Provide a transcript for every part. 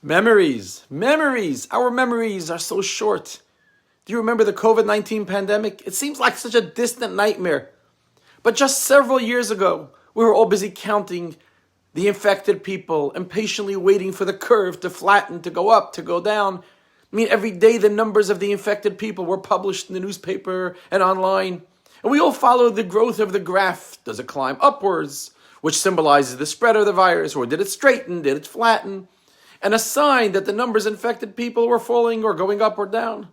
Memories. Our memories are so short. Do you remember the COVID-19 pandemic? It seems like such a distant nightmare. But just several years ago, we were all busy counting the infected people, impatiently waiting for the curve to flatten, to go up, to go down. I mean, every day the numbers of the infected people were published in the newspaper and online. And we all followed the growth of the graph. Does it climb upwards, which symbolizes the spread of the virus, or did it straighten, did it flatten? And a sign that the numbers of infected people were falling or going up or down.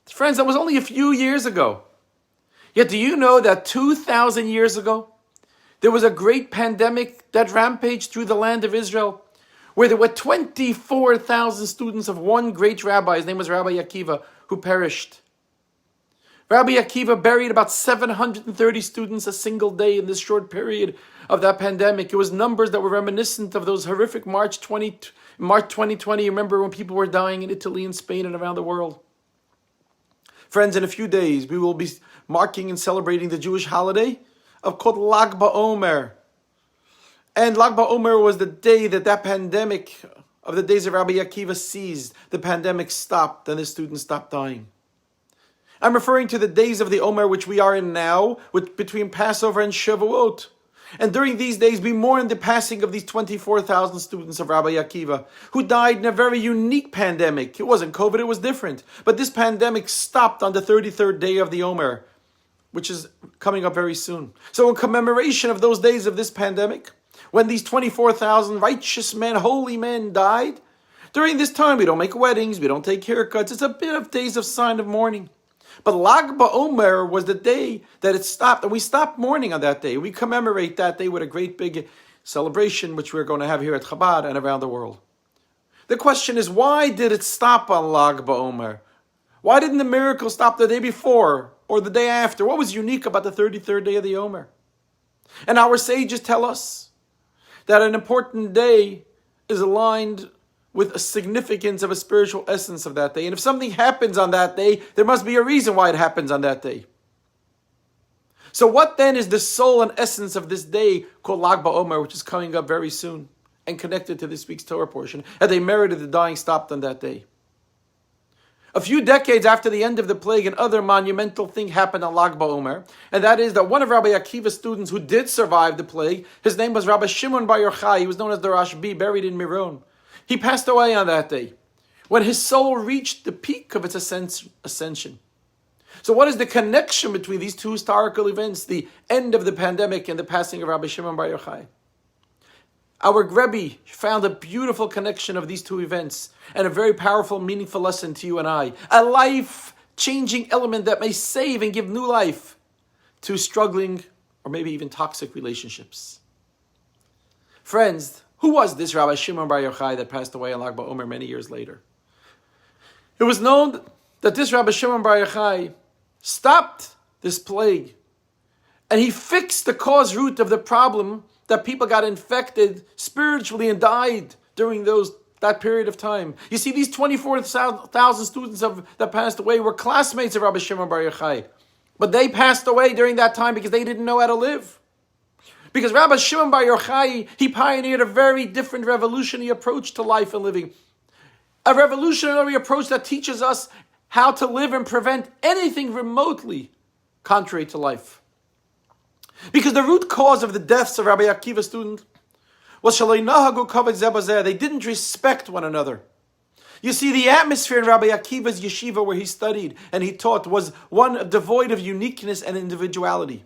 Friends, that was only a few years ago. Yet do you know that 2,000 years ago, there was a great pandemic that rampaged through the land of Israel, where there were 24,000 students of one great rabbi, his name was Rabbi Akiva, who perished. Rabbi Akiva buried about 730 students a single day in this short period of that pandemic. It was numbers that were reminiscent of those horrific March 2020. Remember when people were dying in Italy and Spain and around the world? Friends, in a few days, we will be marking and celebrating the Jewish holiday called Lag BaOmer. And Lag BaOmer was the day that pandemic of the days of Rabbi Akiva ceased. The pandemic stopped and the students stopped dying. I'm referring to the days of the Omer which we are in now, between Passover and Shavuot. And during these days we mourn the passing of these 24,000 students of Rabbi Akiva, who died in a very unique pandemic. It wasn't COVID, it was different. But this pandemic stopped on the 33rd day of the Omer, which is coming up very soon. So in commemoration of those days of this pandemic, when these 24,000 righteous men, holy men died, during this time we don't make weddings, we don't take haircuts. It's a bit of days of sign of mourning. But Lag BaOmer was the day that it stopped, and we stopped mourning on that day. We commemorate that day with a great big celebration, which we're going to have here at Chabad and around the world. The question is, why did it stop on Lag BaOmer? Why didn't the miracle stop the day before or the day after? What was unique about the 33rd day of the Omer? And our sages tell us that an important day is aligned with a significance of a spiritual essence of that day. And if something happens on that day, there must be a reason why it happens on that day. So what then is the soul and essence of this day called Lag BaOmer, which is coming up very soon and connected to this week's Torah portion? And they merited the dying stopped on that day. A few decades after the end of the plague, another monumental thing happened on Lag BaOmer, and that is that one of Rabbi Akiva's students who did survive the plague, his name was Rabbi Shimon Bar Yochai. He was known as the Rashbi, buried in Miron. He passed away on that day, when his soul reached the peak of its ascension. So what is the connection between these two historical events, the end of the pandemic and the passing of Rabbi Shimon Bar Yochai? Our Rebbe found a beautiful connection of these two events and a very powerful, meaningful lesson to you and I. A life-changing element that may save and give new life to struggling or maybe even toxic relationships. Friends, who was this Rabbi Shimon Bar Yochai that passed away on Lag BaOmer many years later? It was known that this Rabbi Shimon Bar Yochai stopped this plague and he fixed the cause root of the problem that people got infected spiritually and died during that period of time. You see, these 24,000 students that passed away were classmates of Rabbi Shimon Bar Yochai, but they passed away during that time because they didn't know how to live. Because Rabbi Shimon Bar Yochai, he pioneered a very different revolutionary approach to life and living. A revolutionary approach that teaches us how to live and prevent anything remotely contrary to life. Because the root cause of the deaths of Rabbi Akiva's students was Shalei Nahagu Kavod Zeh Bazeh. They didn't respect one another. You see, the atmosphere in Rabbi Akiva's yeshiva where he studied and he taught was one devoid of uniqueness and individuality.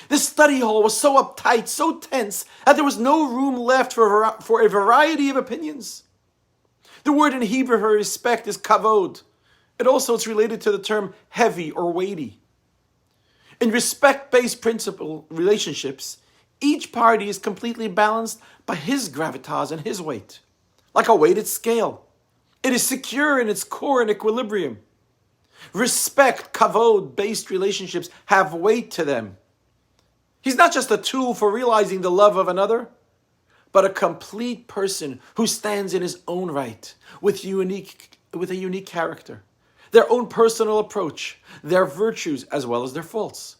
This study hall was so uptight, so tense, that there was no room left for a variety of opinions. The word in Hebrew for respect is kavod. It's related to the term heavy or weighty. In respect-based principle relationships, each party is completely balanced by his gravitas and his weight, like a weighted scale. It is secure in its core and equilibrium. Respect, kavod-based relationships have weight to them. He's not just a tool for realizing the love of another, but a complete person who stands in his own right with a unique character, their own personal approach, their virtues as well as their faults.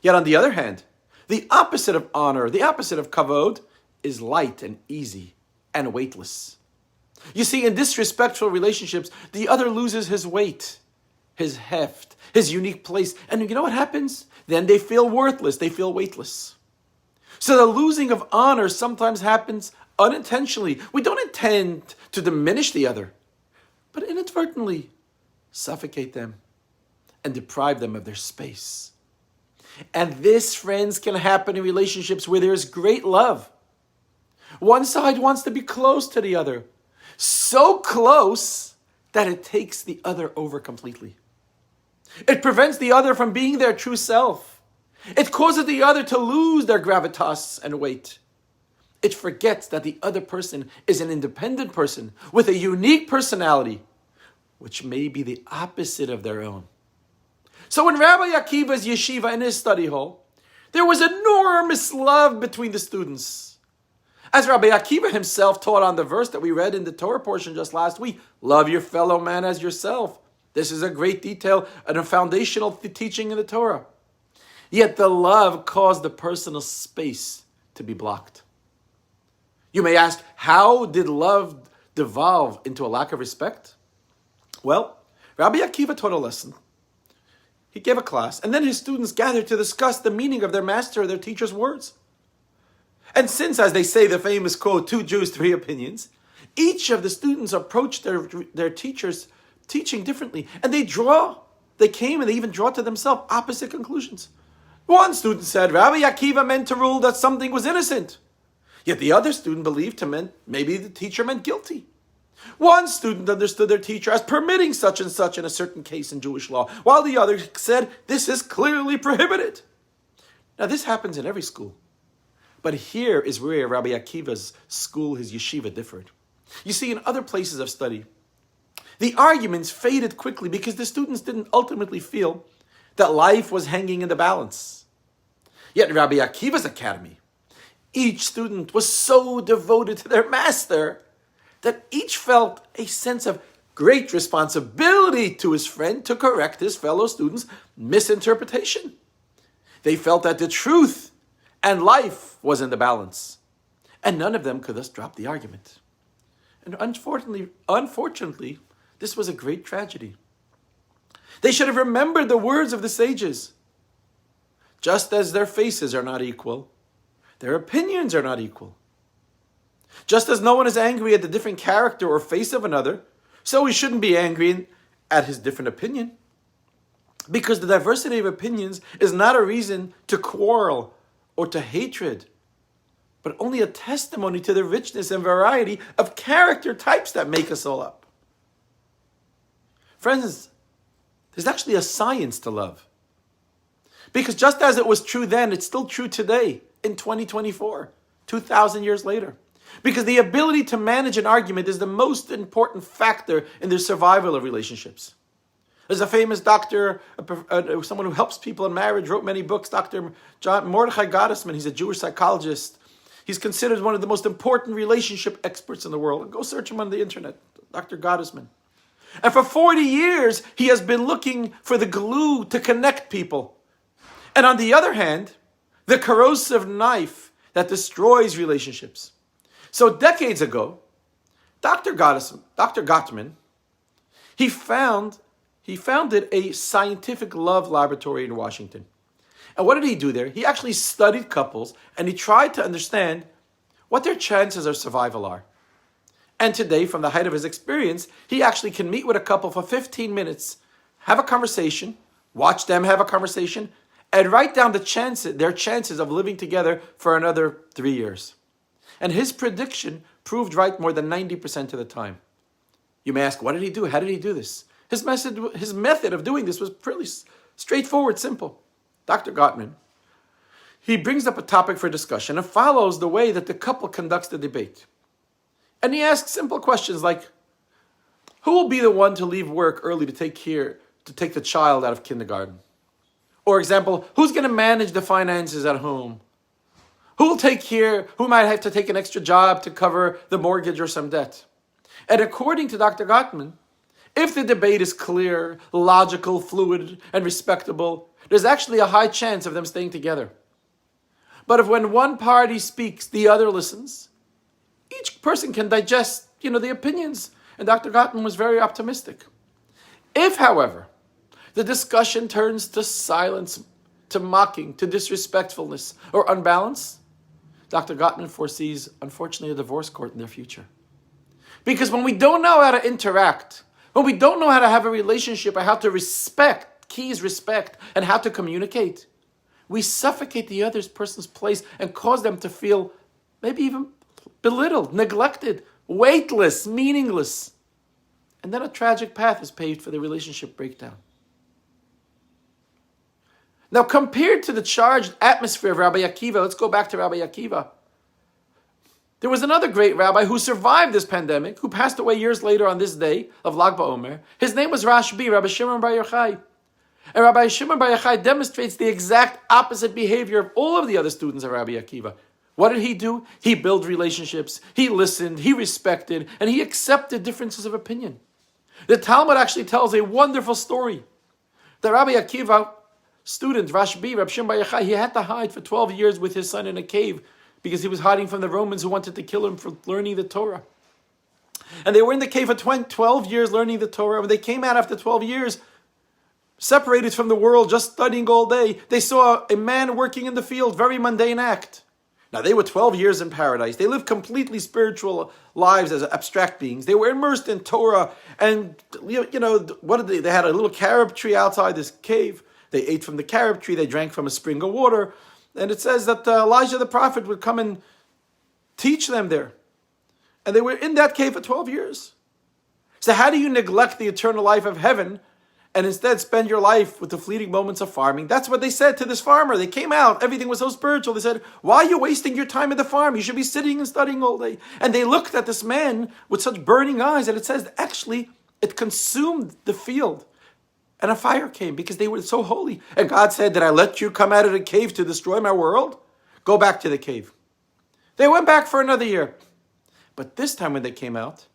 Yet on the other hand, the opposite of honor, the opposite of kavod, is light and easy and weightless. You see, in disrespectful relationships, the other loses his weight, his heft, his unique place. And you know what happens? Then they feel worthless, they feel weightless. So the losing of honor sometimes happens unintentionally. We don't intend to diminish the other, but inadvertently suffocate them and deprive them of their space. And this, friends, can happen in relationships where there's great love. One side wants to be close to the other, so close that it takes the other over completely. It prevents the other from being their true self. It causes the other to lose their gravitas and weight. It forgets that the other person is an independent person with a unique personality, which may be the opposite of their own. So in Rabbi Akiva's yeshiva, in his study hall, there was enormous love between the students. As Rabbi Akiva himself taught on the verse that we read in the Torah portion just last week, love your fellow man as yourself. This is a great detail and a foundational teaching in the Torah. Yet the love caused the personal space to be blocked. You may ask, how did love devolve into a lack of respect? Well, Rabbi Akiva taught a lesson. He gave a class, and then his students gathered to discuss the meaning of their master or their teacher's words. And since, as they say, the famous quote, 2 Jews, 3 opinions, each of the students approached their teacher's teaching differently, and they came and they even draw to themselves opposite conclusions. One student said Rabbi Akiva meant to rule that something was innocent, yet the other student believed maybe the teacher meant guilty. One student understood their teacher as permitting such and such in a certain case in Jewish law, while the other said this is clearly prohibited. Now this happens in every school, but here is where Rabbi Akiva's school, his yeshiva, differed. You see, in other places of study, the arguments faded quickly because the students didn't ultimately feel that life was hanging in the balance. Yet in Rabbi Akiva's academy, each student was so devoted to their master that each felt a sense of great responsibility to his friend to correct his fellow students' misinterpretation. They felt that the truth and life was in the balance, and none of them could thus drop the argument. And unfortunately, this was a great tragedy. They should have remembered the words of the sages. Just as their faces are not equal, their opinions are not equal. Just as no one is angry at the different character or face of another, so we shouldn't be angry at his different opinion. Because the diversity of opinions is not a reason to quarrel or to hatred, but only a testimony to the richness and variety of character types that make us all up. Friends, there's actually a science to love. Because just as it was true then, it's still true today in 2024, 2,000 years later. Because the ability to manage an argument is the most important factor in the survival of relationships. There's a famous doctor, someone who helps people in marriage, wrote many books, Dr. Mordechai Gottesman. He's a Jewish psychologist. He's considered one of the most important relationship experts in the world. Go search him on the internet, Dr. Gottesman. And for 40 years, he has been looking for the glue to connect people. And on the other hand, the corrosive knife that destroys relationships. So decades ago, Dr. Gottman, he founded a scientific love laboratory in Washington. And what did he do there? He actually studied couples and he tried to understand what their chances of survival are. And today, from the height of his experience, he actually can meet with a couple for 15 minutes, have a conversation, watch them have a conversation, and write down their chances of living together for another 3 years. And his prediction proved right more than 90% of the time. You may ask, what did he do? How did he do this? His method of doing this was pretty straightforward, simple. Dr. Gottman, he brings up a topic for discussion and follows the way that the couple conducts the debate. And he asks simple questions like, who will be the one to leave work early to take the child out of kindergarten? Or example, who's going to manage the finances at home? Who might have to take an extra job to cover the mortgage or some debt? And according to Dr. Gottman, if the debate is clear, logical, fluid, and respectable, there's actually a high chance of them staying together. But if when one party speaks, the other listens, each person can digest the opinions. And Dr. Gottman was very optimistic. If, however, the discussion turns to silence, to mocking, to disrespectfulness, or unbalance, Dr. Gottman foresees, unfortunately, a divorce court in their future. Because when we don't know how to interact, when we don't know how to have a relationship, or how to respect, key is respect, and how to communicate, we suffocate the other person's place and cause them to feel maybe even belittled, neglected, weightless, meaningless. And then a tragic path is paved for the relationship breakdown. Now, compared to the charged atmosphere of Rabbi Akiva, let's go back to Rabbi Akiva. There was another great rabbi who survived this pandemic, who passed away years later on this day of Lag BaOmer. His name was Rashbi, Rabbi Shimon Bar Yochai. And Rabbi Shimon Bar Yochai demonstrates the exact opposite behavior of all of the other students of Rabbi Akiva. What did he do? He built relationships, he listened, he respected, and he accepted differences of opinion. The Talmud actually tells a wonderful story. The Rabbi Akiva student, Rashbi, Rabbi Shimon Bar Yochai, he had to hide for 12 years with his son in a cave because he was hiding from the Romans who wanted to kill him for learning the Torah. And they were in the cave for 12 years learning the Torah. When they came out after 12 years, separated from the world, just studying all day, they saw a man working in the field, very mundane act. Now, they were 12 years in paradise. They lived completely spiritual lives as abstract beings. They were immersed in Torah. And, what did they? They had a little carob tree outside this cave. They ate from the carob tree. They drank from a spring of water. And it says that Elijah the prophet would come and teach them there. And they were in that cave for 12 years. So how do you neglect the eternal life of heaven and instead spend your life with the fleeting moments of farming? That's what they said to this farmer. They came out, everything was so spiritual. They said, why are you wasting your time at the farm? You should be sitting and studying all day. And they looked at this man with such burning eyes, and it says actually it consumed the field. And a fire came because they were so holy. And God said, did I let you come out of the cave to destroy my world? Go back to the cave. They went back for another year. But this time when they came out,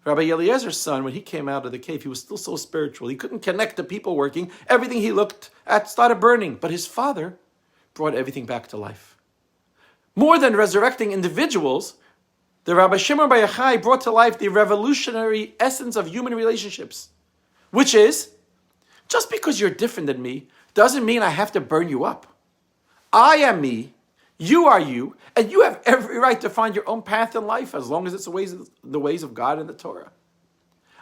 Rabbi Eliezer's son, when he came out of the cave, he was still so spiritual. He couldn't connect to people working. Everything he looked at started burning. But his father brought everything back to life. More than resurrecting individuals, the Rabbi Shimon Bar Yochai brought to life the revolutionary essence of human relationships, which is, just because you're different than me doesn't mean I have to burn you up. I am me, you are you, and you have every right to find your own path in life as long as it's the ways of God and the Torah.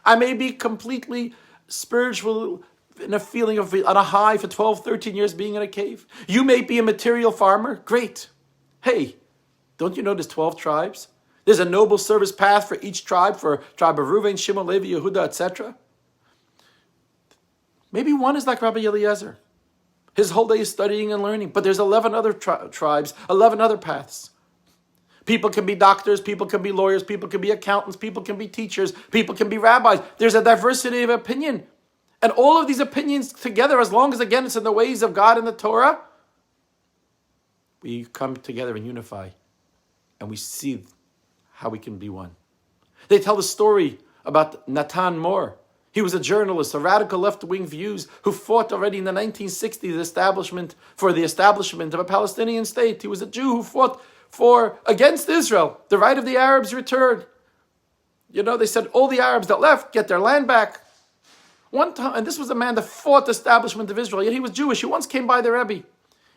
I may be completely spiritual in a feeling of on a high for 12, 13 years being in a cave. You may be a material farmer. Great. Hey, don't you know there's 12 tribes? There's a noble service path for each tribe, for tribe of Reuven, Shimon, Levi, Yehuda, etc. Maybe one is like Rabbi Eliezer. His whole day is studying and learning. But there's 11 other tribes, 11 other paths. People can be doctors, people can be lawyers, people can be accountants, people can be teachers, people can be rabbis. There's a diversity of opinion. And all of these opinions together, as long as, again, it's in the ways of God and the Torah, we come together and unify. And we see how we can be one. They tell the story about Natan Moore. He was a journalist, a radical left-wing views who fought already in the 1960s for the establishment of a Palestinian state. He was a Jew who fought against Israel, the right of the Arabs returned. They said all the Arabs that left get their land back. One time, and this was a man that fought the establishment of Israel, yet he was Jewish. He once came by the Rebbe,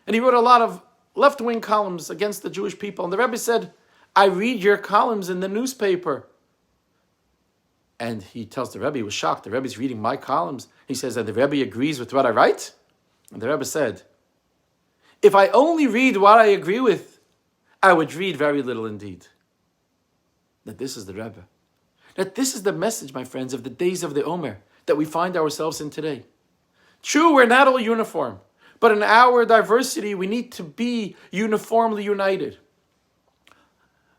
and he wrote a lot of left-wing columns against the Jewish people. And the Rebbe said, I read your columns in the newspaper. And he tells the Rebbe, he was shocked. The Rebbe's reading my columns. He says, and the Rebbe agrees with what I write? And the Rebbe said, if I only read what I agree with, I would read very little indeed. That this is the Rebbe. That this is the message, my friends, of the days of the Omer that we find ourselves in today. True, we're not all uniform. But in our diversity, we need to be uniformly united.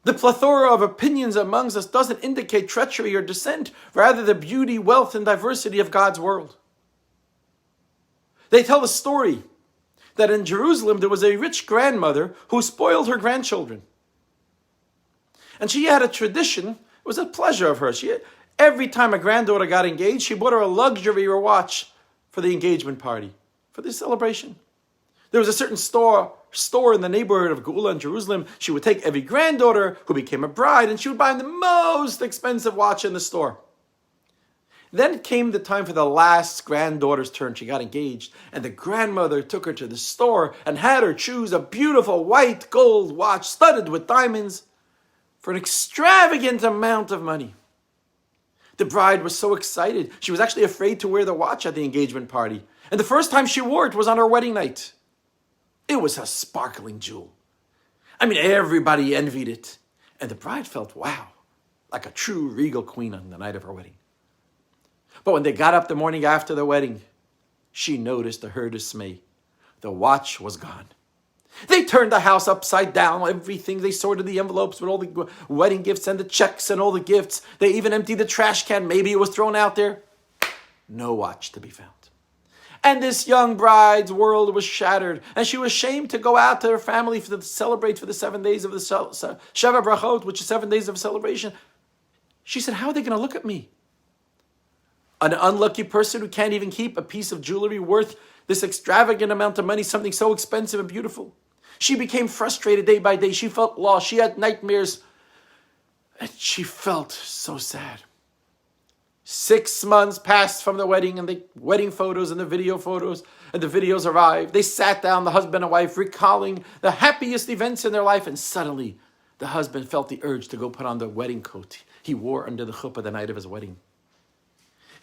The plethora of opinions amongst us doesn't indicate treachery or dissent, rather the beauty, wealth, and diversity of God's world. They tell the story that in Jerusalem there was a rich grandmother who spoiled her grandchildren. And she had a tradition, it was a pleasure of hers. Every time a granddaughter got engaged, she bought her a luxury watch for the engagement party, for the celebration. There was a certain store store in the neighborhood of Geula in Jerusalem. She would take every granddaughter who became a bride and she would buy them the most expensive watch in the store. Then it came the time for the last granddaughter's turn. She got engaged, and the grandmother took her to the store and had her choose a beautiful white gold watch studded with diamonds for an extravagant amount of money. The bride was so excited, she was actually afraid to wear the watch at the engagement party. And the first time she wore it was on her wedding night. It was a sparkling jewel. I mean, everybody envied it. And the bride felt, wow, like a true regal queen on the night of her wedding. But when they got up the morning after the wedding, she noticed, to her dismay, the watch was gone. They turned the house upside down, everything. They sorted the envelopes with all the wedding gifts and the checks and all the gifts. They even emptied the trash can. Maybe it was thrown out there. No watch to be found. And this young bride's world was shattered, and she was ashamed to go out to her family to celebrate for the 7 days of the Sheva Brachot, which is 7 days of celebration. She said, how are they going to look at me? An unlucky person who can't even keep a piece of jewelry worth this extravagant amount of money, something so expensive and beautiful. She became frustrated day by day. She felt lost. She had nightmares. And she felt so sad. 6 months passed from the wedding, and the wedding photos and the video photos and the videos arrived. They sat down, the husband and wife, recalling the happiest events in their life. And suddenly, the husband felt the urge to go put on the wedding coat he wore under the chuppah the night of his wedding.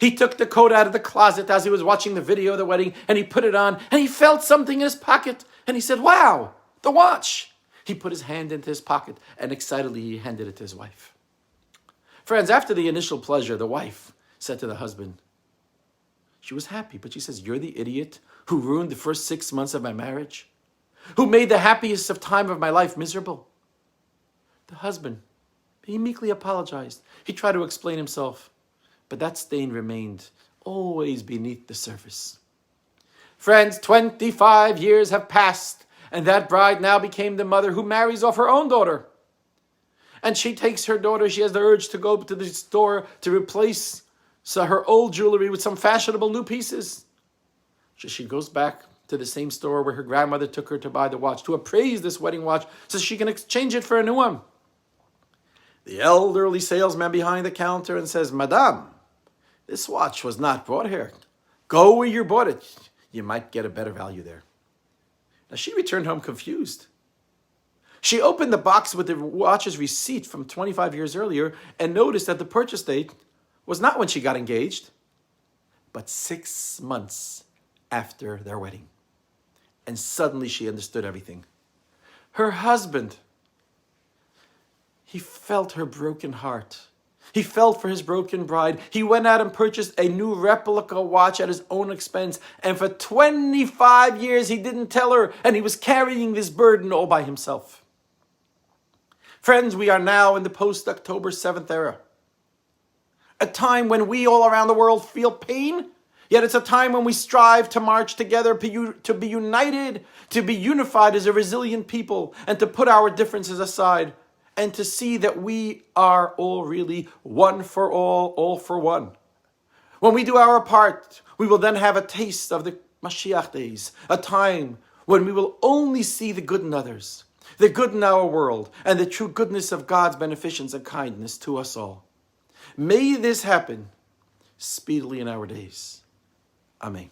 He took the coat out of the closet as he was watching the video of the wedding, and he put it on, and he felt something in his pocket, and he said, wow, the watch. He put his hand into his pocket, and excitedly he handed it to his wife. Friends, after the initial pleasure, the wife said to the husband, she was happy, but she says, you're the idiot who ruined the first 6 months of my marriage, who made the happiest of time of my life miserable. The husband, he meekly apologized. He tried to explain himself. But that stain remained always beneath the surface. Friends, 25 years have passed, and that bride now became the mother who marries off her own daughter. And she takes her daughter, she has the urge to go to the store to replace her old jewelry with some fashionable new pieces. So she goes back to the same store where her grandmother took her to buy the watch, to appraise this wedding watch so she can exchange it for a new one. The elderly salesman behind the counter and says, Madame, this watch was not bought here. Go where you bought it. You might get a better value there. Now she returned home confused. She opened the box with the watch's receipt from 25 years earlier and noticed that the purchase date was not when she got engaged, but 6 months after their wedding. And suddenly she understood everything. Her husband, he felt her broken heart. He felt for his broken bride. He went out and purchased a new replica watch at his own expense. And for 25 years, he didn't tell her. And he was carrying this burden all by himself. Friends, we are now in the post-October 7th era. A time when we all around the world feel pain. Yet it's a time when we strive to march together, to be united, to be unified as a resilient people, and to put our differences aside. And to see that we are all really one for all for one. When we do our part, we will then have a taste of the Mashiach days, a time when we will only see the good in others, the good in our world, and the true goodness of God's beneficence and kindness to us all. May this happen speedily in our days. Amen.